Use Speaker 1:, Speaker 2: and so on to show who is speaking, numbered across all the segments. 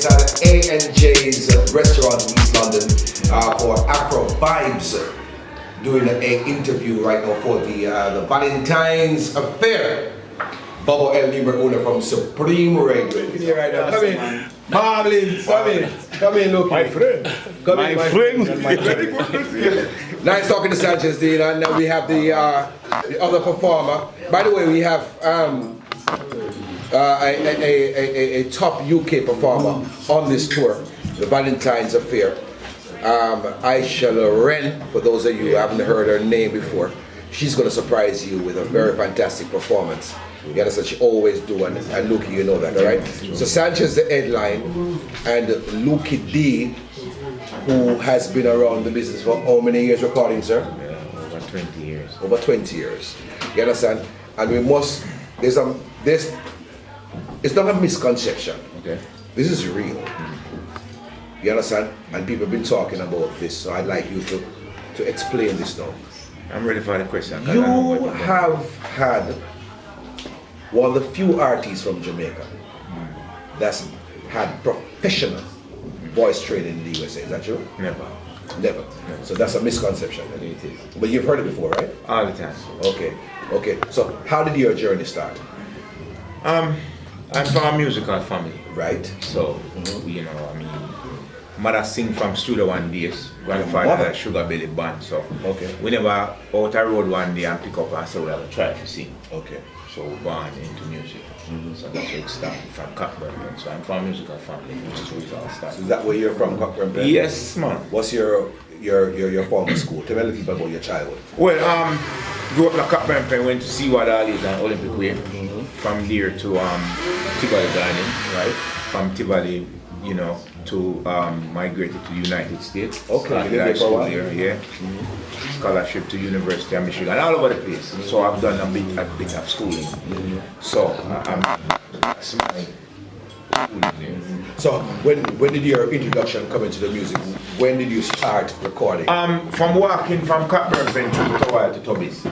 Speaker 1: It's at A&J's restaurant in East London for Afro Vibes. Doing an interview right now for the Valentine's Affair. Bobo and Numero from Supreme Radio. Here right now. Come in. Marlin, come in, Lukie.
Speaker 2: My friend.
Speaker 1: Come in, my friend. Nice talking to Sanchez, Dean. And now we have the other performer. By the way, we have a top UK performer on this tour, the Valentine's Affair. Aisha Loren, for those of you who haven't heard her name before, she's going to surprise you with a very fantastic performance. You understand? She always do, and Lukie, you know that, all right? So Sanchez the headline, and Lukie D, who has been around the business for how many years recording, sir?
Speaker 2: Yeah, over 20 years.
Speaker 1: Over 20 years. You understand? And we must, it's not a misconception.
Speaker 2: Okay.
Speaker 1: This is real. You understand? And people have been talking about this, so I'd like you to explain this now.
Speaker 2: I'm ready for the question.
Speaker 1: You have had one of the few artists from Jamaica that's had professional voice training in the USA. Is that true?
Speaker 2: Never.
Speaker 1: Never. So that's a misconception.
Speaker 2: It is.
Speaker 1: But you've heard it before, right?
Speaker 2: All the time.
Speaker 1: Okay. So how did your journey start?
Speaker 2: I'm from a musical family.
Speaker 1: Right.
Speaker 2: So, you know, I mean, mother sing from Studio One days, grandfather had a Sugar Belly band, so we never out a road one day and pick up and say we have a try to sing.
Speaker 1: Okay.
Speaker 2: So we're born into music. So that's where it started, from Cockburn. So I'm from a musical family, which is where it all started.
Speaker 1: So is that where you're from, Cockburn?
Speaker 2: Yes, man.
Speaker 1: What's your former school? Tell me a little bit about your childhood.
Speaker 2: Well, grew up in Cockburn, went to see what all is an Olympic Way. From there to Tivoli Garden, right? From Tivoli, you know, to migrated to the United States.
Speaker 1: Okay, you lived there for a while?
Speaker 2: Yeah. Scholarship to University of Michigan, all over the place. So I've done a bit of schooling. So that's my schooling there.
Speaker 1: So when did your introduction come into the music? When did you start recording?
Speaker 2: From walking from Cockburn to Towal to Tubby's.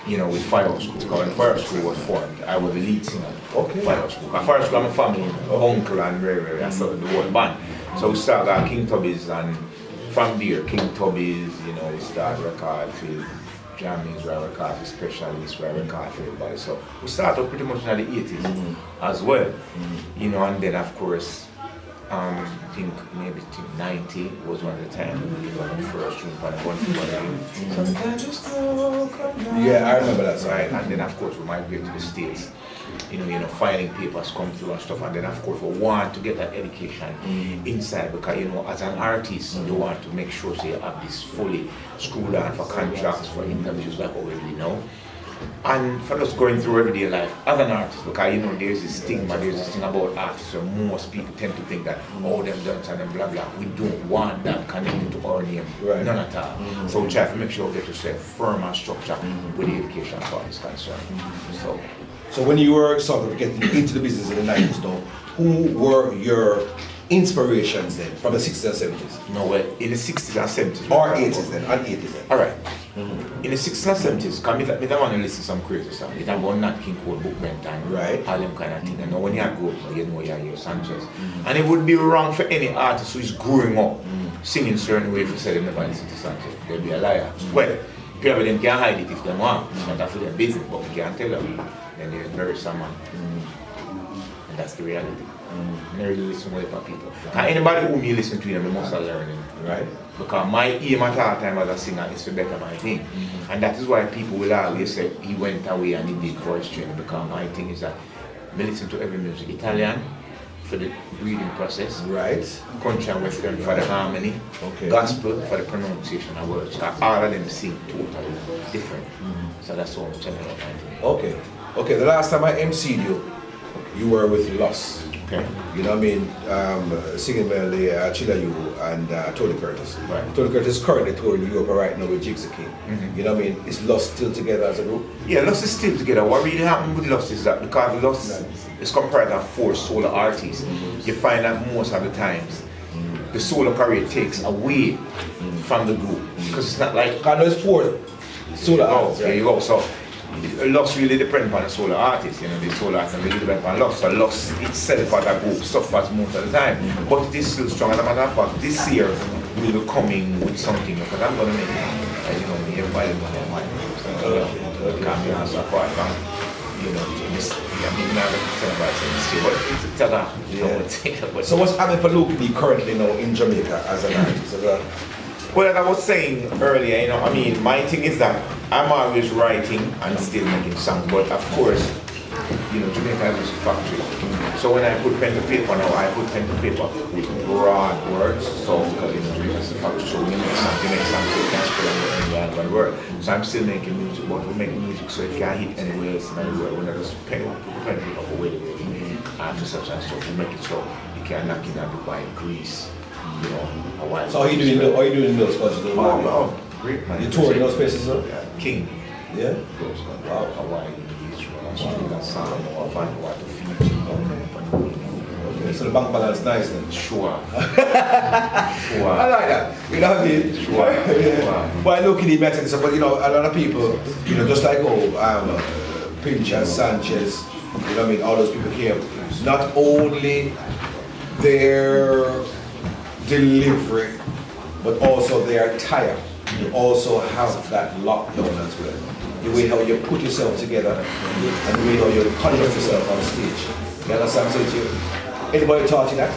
Speaker 2: You know, with Fire School. When Fire School was formed, I was the lead singer.
Speaker 1: Okay.
Speaker 2: Fire School. At Fire School, I'm a family, uncle and Ray, I started the whole band. So we started at King Tubby's, and from there, King Tubby's, you know, we started record for Jammies, we record for Specialists, we record for everybody. So we started pretty much in the 80s as well. You know, and then of course, I think maybe 90 was one of the time we did on the first room and one for sometimes just
Speaker 1: Yeah, I remember that song.
Speaker 2: Right, and then of course we migrate to the States. You know, filing papers come through and stuff, and then of course we want to get that education inside, because you know, as an artist, you want to make sure so you have this fully screwed on for contracts, for interviews, like what we really know. And for us going through everyday life as an artist, because you know there's this stigma, there's this thing about artists where most people tend to think that them dance and them blah blah. We don't want that connected to our name,
Speaker 1: right.
Speaker 2: None at all. So we try to make sure we get yourself firm and structure with the education part is concerned.
Speaker 1: So when you were sort of getting into the business in the 90s though, who were your inspirations then, from the 60s and 70s?
Speaker 2: No, well, in the 60s and 70s.
Speaker 1: Or 80s then, and 80s then.
Speaker 2: Alright. In the 60s and 70s, because I don't want to listen to some crazy stuff. It's about Nat King Cole, Book and
Speaker 1: right.
Speaker 2: All them kind of things. And now when you go up, you know you hear Sanchez. And it would be wrong for any artist who is growing up singing certain way if you say they never listen to Sanchez. They'll be a liar. Well, people them can hide it if they want. It's not for their business, but we can't tell them. Then there's very someone. And that's the reality. I really listen well to people. And anybody whom you listen to, you must have learning.
Speaker 1: Right.
Speaker 2: Because my aim at all time as a singer is to better my thing. And that is why people will always say he went away and he did voice training, because my thing is that I listen to every music. Italian for the reading process.
Speaker 1: Right.
Speaker 2: Country and Western for the harmony.
Speaker 1: Okay.
Speaker 2: Gospel for the pronunciation of words. All of them sing totally different. So that's all I'm telling you about my thing.
Speaker 1: Okay, the last time I emceed you were with Loss.
Speaker 2: Okay.
Speaker 1: You know what I mean? Singing melody, Chilla You and Tony Curtis.
Speaker 2: Right.
Speaker 1: Tony Curtis is currently touring Europe right now with Jigsaw King. You know what I mean? Is Loss still together as a group?
Speaker 2: Yeah, Lost is still together. What really happened with Lost is that because Lost is comprised of 4 solo artists, you find that most of the times the solo career takes away from the group. Because it's not like...
Speaker 1: I know it's 4 solo artists.
Speaker 2: There you go. So loss really depends on the solo artist, you know, the solo artist really depends on loss. So loss itself as a group suffers most of the time. But it is still strong. As a matter of fact, this year we'll be coming with something because I'm gonna make you know, everybody money on can't be answered apart from, you know, this I'm not about this year, but it's a
Speaker 1: yeah. So what's happening for Lukie currently now in Jamaica as an artist?
Speaker 2: Well, like I was saying earlier, you know, I mean, my thing is that I'm always writing and still making songs, but of course, you know, Jamaica is a factory. So when I put pen to paper now, I put pen to paper with broad words, so because, you know, Jamaica is a factory, so when you make something, you can spread on one word. So I'm still making music, but we make music so it can't hit anywhere else in the world. We're not just pen to paper away. After such and stuff, we make it so you can knock in at Dubai, Greece. You know, Hawaii.
Speaker 3: So how are you doing in those countries?
Speaker 2: Oh, great man.
Speaker 3: You tour in those places, sir?
Speaker 2: Yeah. King.
Speaker 3: Yeah?
Speaker 2: Those countries. Wow. Hawaii, Israel, Australia, Samoa, Vanuatu, Fiji.
Speaker 3: Okay, so the bank balance is nice then?
Speaker 2: Sure.
Speaker 3: I like that. You know what I mean?
Speaker 2: Sure.
Speaker 3: Yeah. But I look at the message, but you know, a lot of people, you know, just like Pincher, Sanchez, you know what I mean, all those people came, not only their delivery, but also their attire. You also have that lockdown as well. The way how you put yourself together and the way how you conduct yourself on stage. You understand? So anybody taught you that?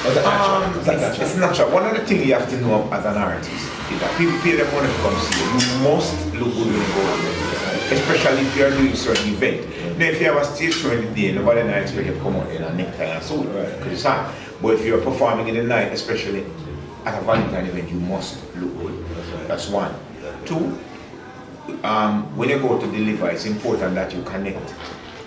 Speaker 3: Or is that natural? Is that natural?
Speaker 2: It's natural. One of the things you have to know as an artist is that people pay them money to come see you. You must look good when you go out there, especially if you are doing a certain event. Now, if you have a stage show in the day, nobody not expect you to come out in a necktie and suit, because it's hard. But if you're performing in the night, especially at a Valentine event, you must look good. That's one. Two, when you go to deliver, it's important that you connect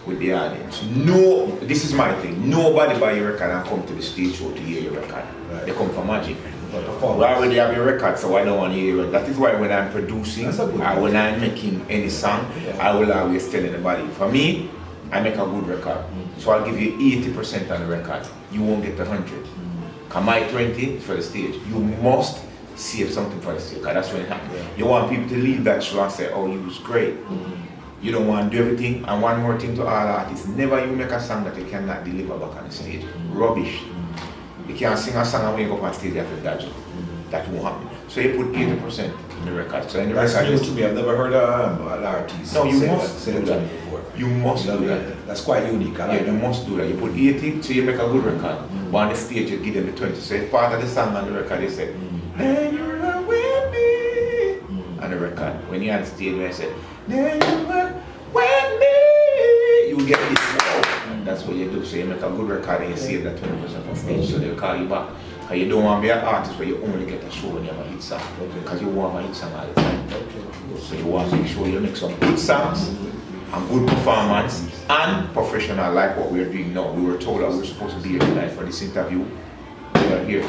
Speaker 2: with the audience. No, this is my thing. Nobody buy your record and come to the stage show to hear your record. They come for magic. We already have your record, so I don't want to hear your record. That is why when I'm producing, or when I'm making any song, I will always tell anybody. For me, I make a good record. So I'll give you 80% on the record. You won't get the 100. Come my 20 for the stage. You must save something for the stage, because that's when it happens. You want people to leave that show and say, oh, you was great. You don't want to do everything. And one more thing to all artists, never you make a song that you cannot deliver back on the stage. Rubbish. You can't sing a song and when you go up on stage you have to dodge it. That won't happen. So you put 80% in the record. So in the
Speaker 3: That's
Speaker 2: record,
Speaker 3: new to me. I've never heard an artist
Speaker 2: no, you
Speaker 3: say
Speaker 2: must
Speaker 3: that
Speaker 2: do that.
Speaker 3: before.
Speaker 2: You must do that.
Speaker 3: That's quite unique. I like
Speaker 2: You must do that. You put 80, so you make a good record. But on the stage, you give them the 20. So if part of the song on the record, they say, then you're with me. On the record. When you're on stage, when I say, then you're with me, you get this. That's what you do. So you make a good record and you save that 20% from stage. So they'll call you back. And you don't want to be an artist where you only get a show when you have a hit song. Because you want a hit song all the time. So you want to make sure you make some good songs and good performance and professional like what we're doing now. We were told that we were supposed to be here tonight for this interview. We are here.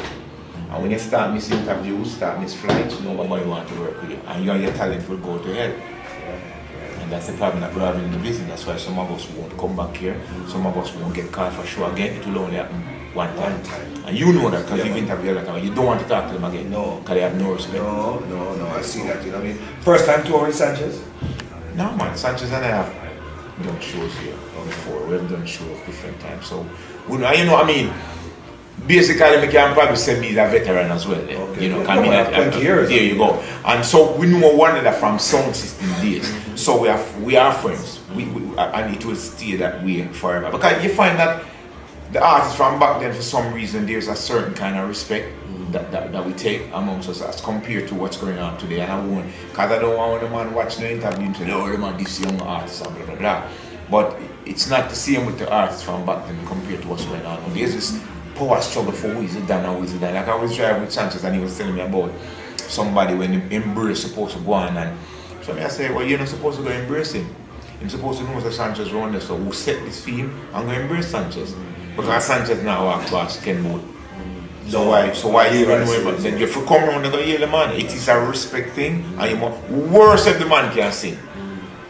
Speaker 2: And when you start missing interviews, start miss flights, nobody wants to work with you. And you and your talent will go to hell. And that's the problem that we're having in the business. That's why some of us won't come back here. Some of us won't get called for show again. It will only happen one time. And you know that because you've interviewed a lot. You don't want to talk to them again.
Speaker 3: No.
Speaker 2: Because they have no respect.
Speaker 3: No. I see that. You know what I mean? First time touring Sanchez?
Speaker 2: No man, Sanchez and I have done shows here before. We have done shows different times. So, you know, I mean, basically, we can probably say me as a veteran as well.
Speaker 3: Okay.
Speaker 2: You know, I mean,
Speaker 3: 20 years.
Speaker 2: There you go. And so we know one another from sound system days. So we are friends. And it will stay that way forever. Because you find that the artists from back then, for some reason, there's a certain kind of respect that we take amongst us as compared to what's going on today. And I won't, because I don't want the man watching the interview and say, oh, the man, this young artist, and blah, blah, blah. But it's not the same with the artists from back then compared to what's going on. There's this power struggle for who is it done and who is it done. Like I was driving with Sanchez and he was telling me about somebody when the embrace supposed to go on. And so I say, well, you're not supposed to go embrace him. You're supposed to know that Sanchez around there, so who set this theme and go embrace Sanchez. Because Sanchez now walks past Ken Boat. So why you don't know him? Then you have to come around and go, yeah, the man, it is a respect thing, and you must worse if the man can sing.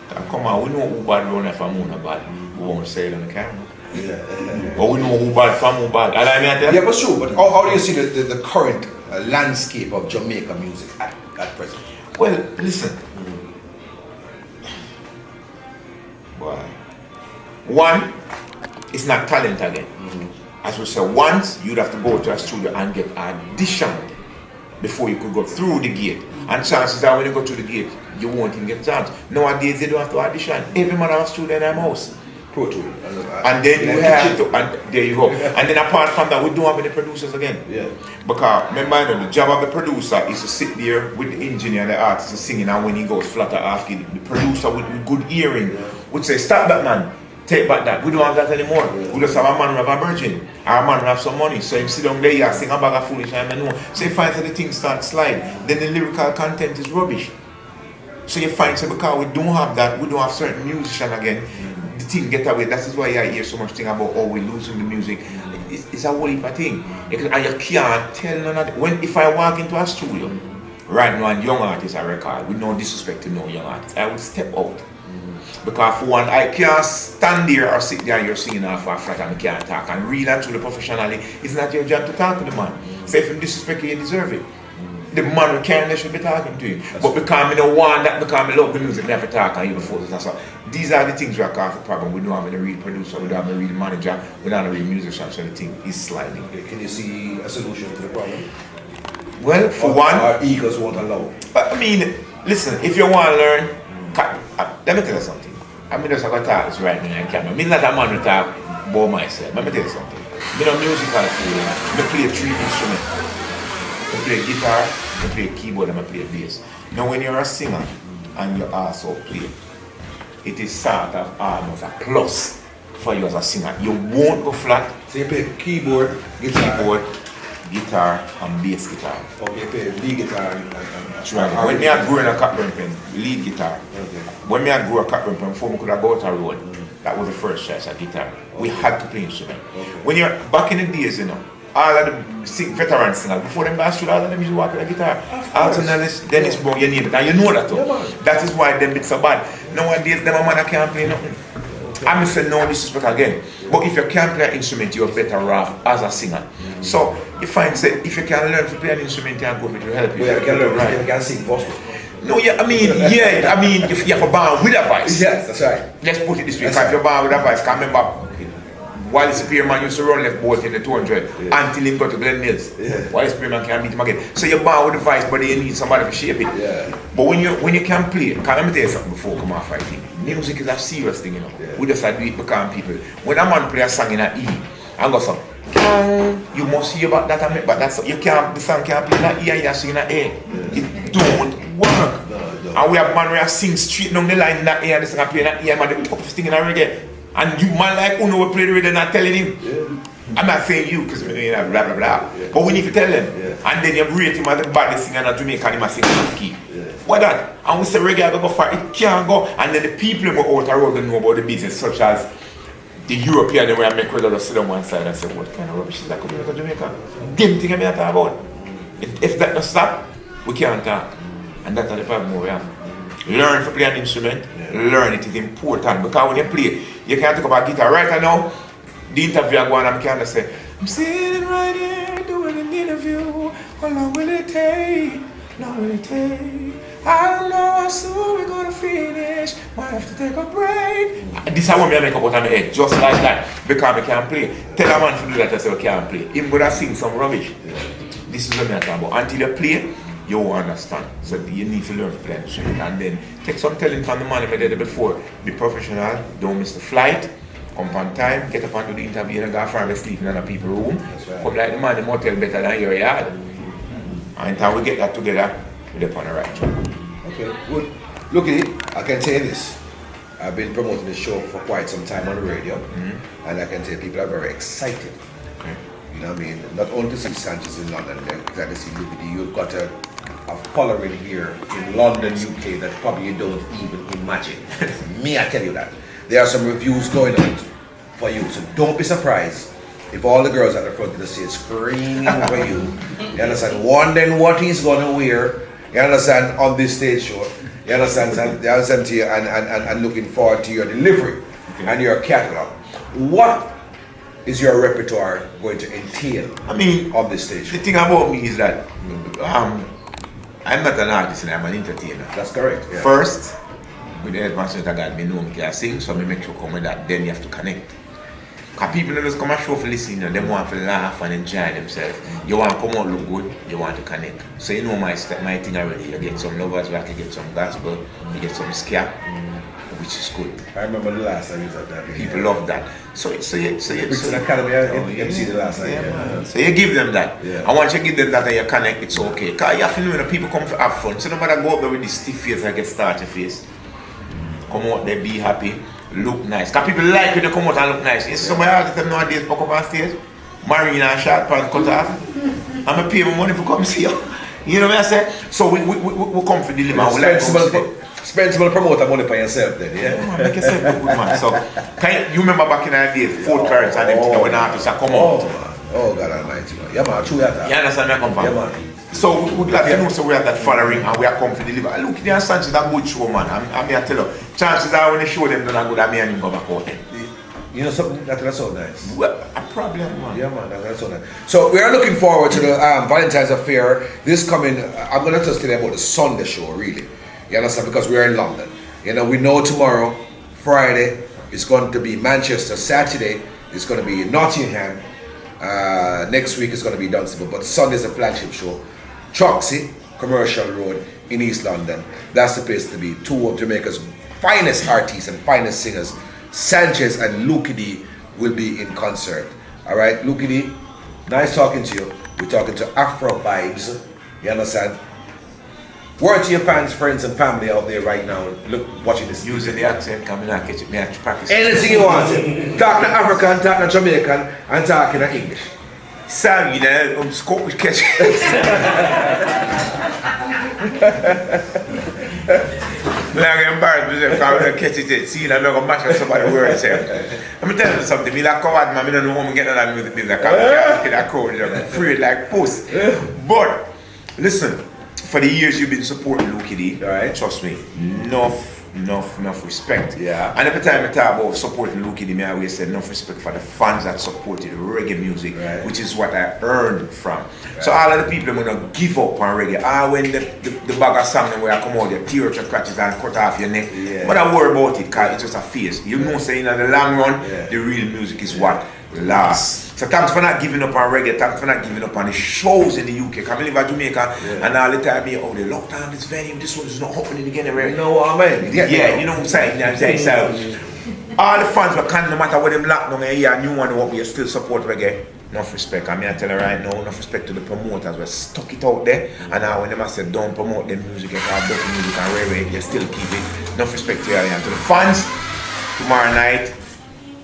Speaker 2: Come on, we know who bad run if I'm not bad. We won't say it on the camera.
Speaker 3: Yeah.
Speaker 2: But we know who bad from who bad.
Speaker 1: Yeah, but sure, but how do you see the current landscape of Jamaica music at present?
Speaker 2: Well, listen. Boy. One, it's not talent again. As we said, once you'd have to go to a studio and get auditioned before you could go through the gate. And chances are when you go through the gate, you won't even get a chance. Nowadays they don't have to audition. Every man has a studio in their house.
Speaker 3: Pro Tool.
Speaker 2: And then you have to, and there you go. And then apart from that, we don't have any producers again.
Speaker 3: Yeah.
Speaker 2: Because remember, the job of the producer is to sit there with the engineer and the artist singing, and when he goes flutter after the producer with good hearing would say, stop that man, take back that. We don't have that anymore. We just have a man who have a virgin, or a man who have some money. So if sit down there, you sing a bag of foolish, and I know. So you find that the thing starts slide, then the lyrical content is rubbish. So you find that because we don't have that, we don't have certain musicians again, the thing get away. That is why I hear so much thing about we're losing the music. It's a whole heap of thing. And you can't tell none of that. If I walk into a studio right now and young artists I record, with no disrespect to no young artists, I would step out. Because for one, I can't stand there or sit there and you're singing off a flat and I can't talk. And read and truly professionally, it's not your job to talk to the man. So if you disrespect you, you deserve it. The man who can, they should be talking to you. But because I don't want that, because I love the music, never talk and you before this. So these are the things we are causing problem. We don't have a real producer, we don't have a real manager, we don't have a real musician, so the thing is sliding.
Speaker 3: Can you see a solution to the problem?
Speaker 2: Well, for one,
Speaker 3: our egos won't allow.
Speaker 2: I mean, listen, if you want to learn, let me tell you something. I mean, just going to talk this right now on camera. I'm not a man who talk about myself. Let me tell you something. I'm a musical feeling. I play 3 instruments. I play guitar, I play keyboard, and I play bass. Now when you're a singer and you also play, it is sort of almost a plus for you as a singer. You won't go flat.
Speaker 3: So you play keyboard,
Speaker 2: guitar, and bass guitar.
Speaker 3: Okay, you play lead guitar and
Speaker 2: when me had grew in a Cockburn pen, lead guitar.
Speaker 3: Okay.
Speaker 2: When me had grew a Cockburn pen, before we could have got a road, that was the first choice, a guitar. We had to play instrument.
Speaker 3: Okay.
Speaker 2: When you're back in the days, you know, all of the veteran singers, before them guys should all of them used to walk with a guitar. Alton Ellis, Dennis Brown, you name it, and you know that too.
Speaker 3: Yeah,
Speaker 2: that is why them bits so bad. Nowadays, them a man can't play nothing. I'm saying no disrespect again. But if you can't play an instrument, you're better off as a singer. So you find say if you can learn to play an instrument and go with will help you.
Speaker 3: Yeah, you can learn, you can sing gospel.
Speaker 2: No, yeah, I mean, if you have a band with a voice.
Speaker 3: Yes, that's right.
Speaker 2: Let's put it this way,
Speaker 3: That's
Speaker 2: if
Speaker 3: right.
Speaker 2: you're band with a voice, can remember Wallace Spearman used to run left both in the 200 until he got to Glen Mills.
Speaker 3: Yeah.
Speaker 2: Wallace Spearman can't beat him again. So you're bound with the voice, but you need somebody to shape it.
Speaker 3: Yeah.
Speaker 2: But when you can play, can let me tell you something before come off fighting. Music is a serious thing, you know.
Speaker 3: Yeah.
Speaker 2: We just do it because people. When a man play a song in an E, and go some, you must hear about that, but that's you can't. The song can't play in an E and you sing in an A. It don't work.
Speaker 3: No.
Speaker 2: And we have man where sing straight down the line in that A and the song play in that E and man the toughest thing in a reggae. And you man like Uno will play the reggae not telling him.
Speaker 3: Yeah.
Speaker 2: I'm not saying you because you know blah blah blah. But we need to tell them. And then you rate him as the baddest singer in Jamaica and him as singing off key. What that? And we say reggae go far, it can't go. And then the people who go out the road don't know about the business, such as the European where I make regular sit on one side and say, what kind of rubbish is that coming out of Jamaica? Them thing I'm talking about. If that does stop, we can't talk. And that's the problem we have. Learn to play an instrument, learn it is important because when you play, you can't talk about guitar. Right now, the interview I go on, I'm kind of say, I'm sitting right here doing an interview. How long will it take? How long will it take? I don't know how soon we're gonna finish. Might have to take a break. This is what I make up out of my head, just like that, because I can't play. Tell a man to do that, I say I can't play. Him gonna sing some rubbish. This is what I'm talking about. Until you play, you won't understand. So you need to learn to play instrument. And then take some talent from the man I did it before. Be professional, don't miss the flight. Come on time, get up and do the interview and go far and sleep in other people's room.
Speaker 3: Right.
Speaker 2: Come like the man in the motel better than your yard. And until we get that together, we're on the right track.
Speaker 3: Okay, good. Lukie, I can tell you this. I've been promoting this show for quite some time on the radio, and I can tell you people are very excited.
Speaker 2: Okay.
Speaker 3: You know what I mean? Not only to see Sanchez in London, they're excited to see Lukie. You've got a following here in London, UK that probably you don't even imagine. Me, I tell you that. There are some reviews going on for you, so don't be surprised if all the girls at the front of the stage screaming for you. You understand? Wondering what he's going to wear. You understand? On this stage show. You understand? To you and looking forward to your delivery and your catalog. What is your repertoire going to entail on this stage?
Speaker 2: The thing about me is that I'm not an artist and I'm an entertainer.
Speaker 3: That's correct. Yeah.
Speaker 2: First, with the help and strength of God, me know me can sing, so me make sure come with that. Then you have to connect. Because people don't just come and show for listening, you know, they want to laugh and enjoy themselves. You want to come out look good, you want to connect. So you know my thing already. You get some lovers back, you get some gospel, you get some ska, which is good.
Speaker 3: I remember the last time you was at that.
Speaker 2: People love that. So
Speaker 3: Brixton Academy, you see the last time.
Speaker 2: Yeah. So you give them that.
Speaker 3: Yeah.
Speaker 2: And once you give them that and you connect, it's okay. Because you have to know that people come to have fun. So no matter go up there with this stiff face and get started face. Come out there, be happy, look nice. Because people like when they come out and look nice. You see somebody else that nowadays pop up on stage, marrying and short pants cut off. I'm going to pay my money for come see you. You know what I say? So we come for deliver.
Speaker 3: Spend some promoter money for yourself then, yeah?
Speaker 2: Man, make yourself look good, man. So, you remember back in the days, Fort Clarence and them things when artists are come out?
Speaker 3: Oh, God Almighty, man. Yeah, man, true that.
Speaker 2: You understand where I come from?
Speaker 3: Yeah, man.
Speaker 2: So, we'd like to know so we have that following and we are come to deliver. Look, the Sanchez are good show, man. I'm here to tell you. Chances are when they show them, they're not good at me and him go back out.
Speaker 3: You know something that's so nice.
Speaker 2: Well, a problem, man.
Speaker 3: Yeah, man, that's so nice. So we are looking forward to the Valentine's Affair. This coming, I'm going to just tell you about the Sunday show, really. You understand? Because we are in London. You know, we know tomorrow, Friday, is going to be Manchester. Saturday is going to be Nottingham. Next week is going to be Dunstable. But Sunday is a flagship show. Troxy, Commercial Road in East London. That's the place to be. Two of Jamaica's finest artists and finest singers, Sanchez and Lukie D, will be in concert. All right, Lukie D, nice talking to you. We're talking to Afro Vibes. You understand? Word to your fans, friends, and family out there right now. Look, watching this.
Speaker 2: Using the accent, coming out, catch it, me and practice.
Speaker 3: Anything you want. Talking African, talking Jamaican, and talking English.
Speaker 2: Sorry, you know, Scottish catch. I'm embarrassed myself because I don't catch it. See, I'm not going to match with somebody's words. Let me tell you something. Me like coward, man. I don't know how I'm getting that music business. I can't get that code. I'm afraid like puss. But, listen. For the years you've been supporting Lukie D, right? Trust me, enough respect.
Speaker 3: Yeah.
Speaker 2: And every time I talk about supporting Lukie D, I always say enough respect for the fans that supported reggae music,
Speaker 3: right,
Speaker 2: which is what I earned from. Right. So all of the people are gonna give up on reggae. When the bag of song where I come out, your tear scratches and cut off your neck.
Speaker 3: Yeah.
Speaker 2: But I worry about it because it's just a phase. You know, saying in the long run, the real music is what lasts. So thanks for not giving up on reggae, thanks for not giving up on the shows in the UK. Come live in Jamaica and all the time they lock down this venue, this one is not happening again anywhere.
Speaker 3: You know what I mean?
Speaker 2: Yeah, you know what I'm saying? So all the fans were no matter what them lock down here, new one what we still support reggae. Enough respect. I mean I tell you right now, enough respect to the promoters. We stuck it out there and now when them say don't promote them music and dirty music and reggae, they still keep it. Enough respect to you and to the fans. Tomorrow night,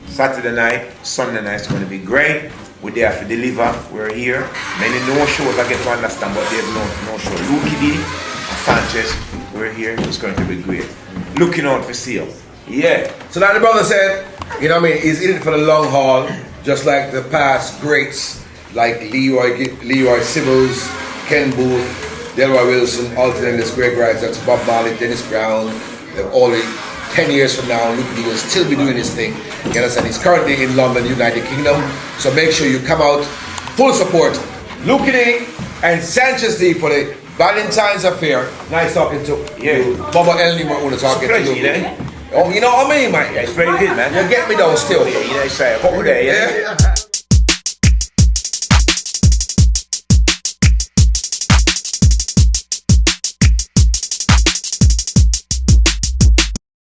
Speaker 2: Saturday night, Sunday night is going to be great. We're there to deliver. We're here. Many no shows I get to understand, but there's no show. Lukie D and Sanchez, we're here. It's going to be great. Looking out for seal. Yeah.
Speaker 3: So like the brother said, you know what I mean, he's in it for the long haul, just like the past greats like Leroy Sibbles, Ken Booth, Delroy Wilson, Alton Ellis, Greg Rice, that's Bob Marley, Dennis Brown. They've already 10 years from now, Lukie D will still be doing his thing. You understand? He's currently in London, United Kingdom. So make sure you come out, full support. Lukie D and Sanchez D for the Valentine's Affair. Nice talking to you. Bobo Ellie might want to talk to you. Oh, you know what I mean, man?
Speaker 2: Yeah, it's very good, man.
Speaker 3: You get me though still.
Speaker 2: Yeah, you know, say, yeah.